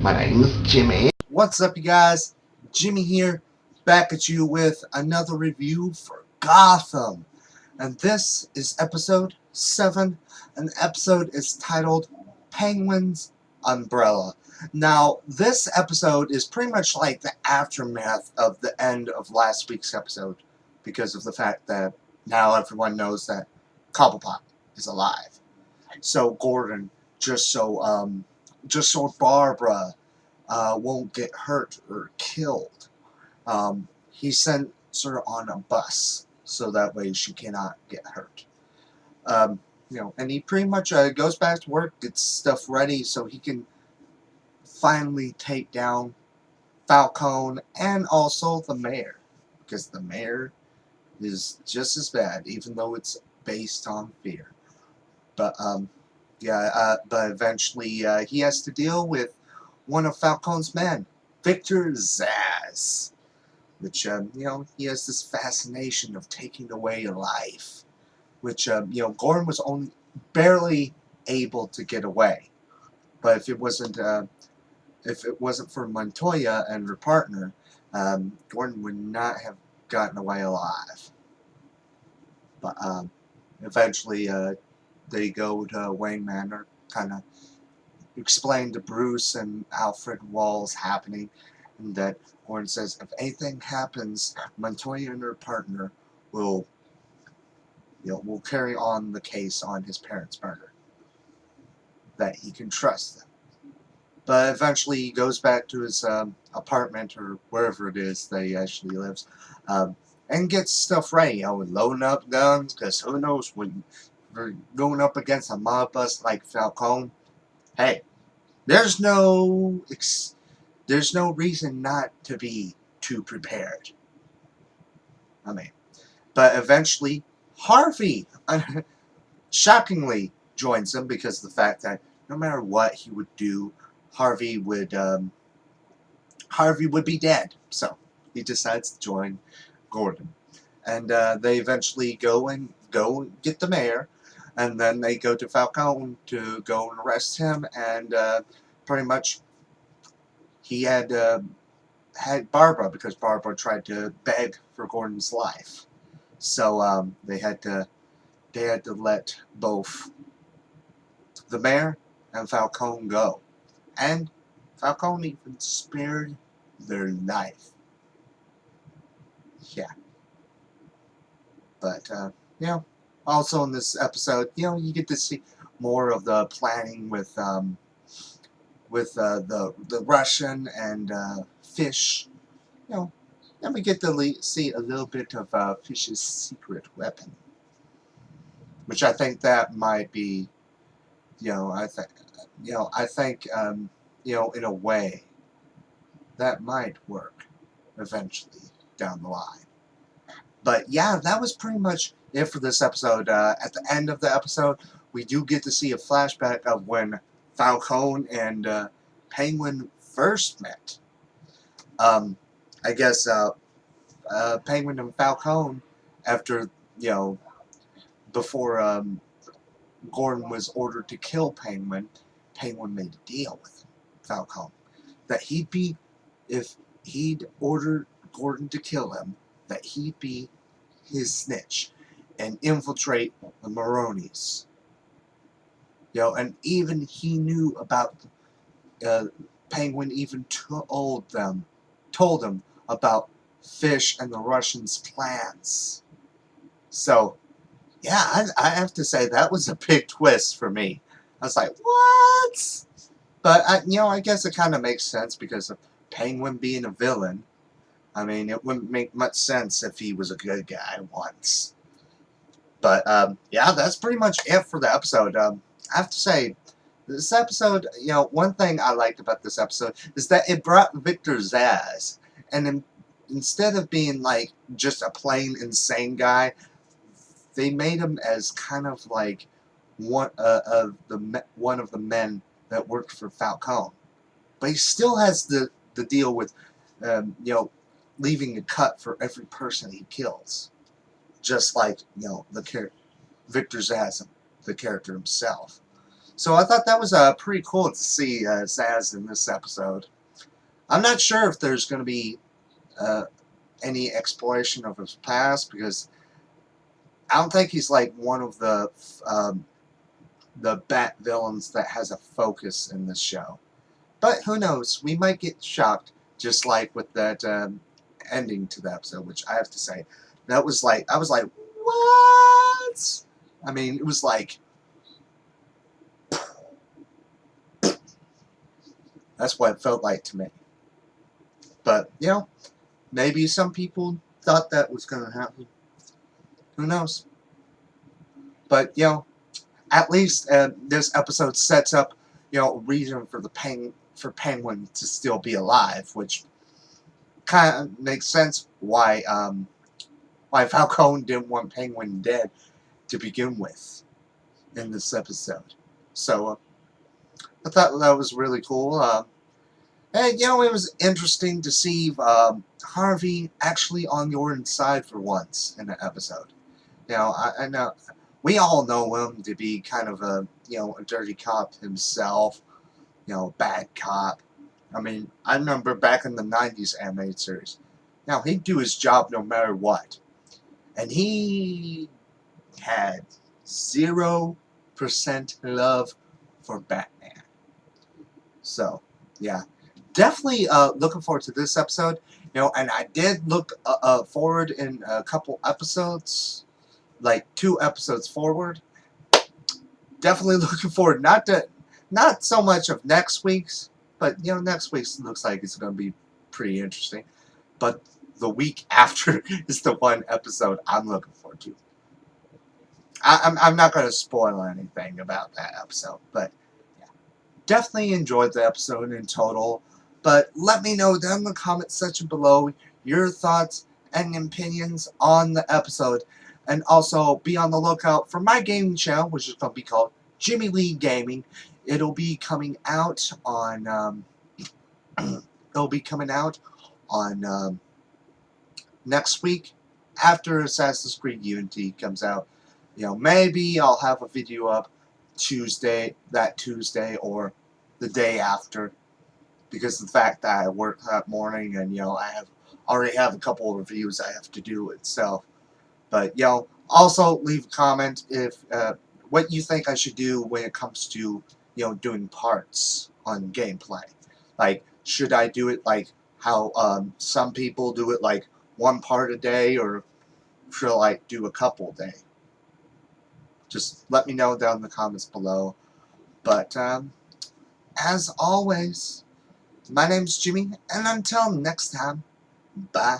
My name is Jimmy. What's up, you guys? Jimmy here, back at you with another review for Gotham. And this is episode 7, and the episode is titled Penguin's Umbrella. Now, this episode is pretty much like the aftermath of the end of last week's episode, because of the fact that now everyone knows that Cobblepot is alive. So Gordon, just so Barbara won't get hurt or killed, he sent her on a bus so that way she cannot get hurt. And he pretty much goes back to work, gets stuff ready so he can finally take down Falcone and also the mayor, because the mayor is just as bad, even though it's based on fear. But but eventually he has to deal with one of Falcone's men, Victor Zsasz, which he has this fascination of taking away life, which Gordon was only barely able to get away. But if it wasn't for Montoya and her partner, Gordon would not have gotten away alive. But eventually they go to Wayne Manor, kind of explain to Bruce and Alfred what's happening, and that Gordon says if anything happens, Montoya and her partner will carry on the case on his parents' murder. That he can trust them. But eventually he goes back to his apartment or wherever it is that he actually lives, and gets stuff ready. Loading up guns, because who knows, when you're going up against a mob boss like Falcone, hey, there's no reason not to be too prepared. But eventually Harvey shockingly joins him, because of the fact that no matter what he would do, Harvey would be dead. So he decides to join Gordon, and they eventually go get the mayor. And then they go to Falcone to go and arrest him, and pretty much he had Barbara, because Barbara tried to beg for Gordon's life. So they had to let both the mayor and Falcone go, and Falcone even spared their life. Yeah, but also in this episode, you get to see more of the planning with the Russian and Fish. Then we get to see a little bit of Fish's secret weapon, which I think that might be, I think in a way that might work eventually down the line. But yeah, that was pretty much it for this episode. At the end of the episode, we do get to see a flashback of when Falcone and Penguin first met. I guess Penguin and Falcone, after, before Gordon was ordered to kill Penguin, Penguin made a deal with Falcone that if he'd ordered Gordon to kill him, that he'd be his snitch and infiltrate the Maronis. And even he knew about Penguin even told him about Fish and the Russians' plans. So yeah, I have to say that was a big twist for me. I was like, what? But I guess it kind of makes sense, because of Penguin being a villain. I mean, it wouldn't make much sense if he was a good guy once. But yeah, that's pretty much it for the episode. I have to say, this episode, one thing I liked about this episode is that it brought Victor Zsasz, and instead of being like just a plain insane guy, they made him as kind of like one of the men that worked for Falcone. But he still has the deal with leaving a cut for every person he kills, just like Victor Zsasz, the character himself. So I thought that was pretty cool to see Zaz in this episode. I'm not sure if there's going to be any exploration of his past, because I don't think he's like one of the Bat villains that has a focus in this show. But who knows? We might get shocked, just like with that ending to the episode, which I have to say, that was like, I was like, what? I mean, it was like, that's what it felt like to me. But, you know, maybe some people thought that was going to happen. Who knows? But, you know, at least this episode sets up, you know, a reason for Penguin to still be alive, which kind of makes sense why Falcone didn't want Penguin dead to begin with in this episode. So I thought that was really cool. And, you know, it was interesting to see Harvey actually on Jordan's side for once in the episode. You know, I know we all know him to be kind of a, you know, a dirty cop himself, you know, bad cop. I mean, I remember back in the 90s animated series. Now, he'd do his job no matter what. And he had 0% love for Batman. So, yeah. Definitely looking forward to this episode. You know, and I did look forward in a couple episodes, like 2 episodes forward. Definitely looking forward, not so much of next week's, but, you know, next week's looks like it's going to be pretty interesting. But the week after is the one episode I'm looking forward to. I'm not going to spoil anything about that episode, but yeah, definitely enjoyed the episode in total. But let me know down in the comment section below your thoughts and opinions on the episode. And also be on the lookout for my gaming channel, which is going to be called Jimmy Lee Gaming. It'll be coming out on next week after Assassin's Creed Unity comes out. You know, maybe I'll have a video up that Tuesday or the day after, because of the fact that I work that morning and, you know, I already have a couple of reviews I have to do itself. But, you know, also leave a comment if what you think I should do when it comes to, you know, doing parts on gameplay. Like, should I do it like how some people do it, like 1 part a day, or should I like do a couple a day? Just let me know down in the comments below. But as always, my name's Jimmy, and until next time, bye.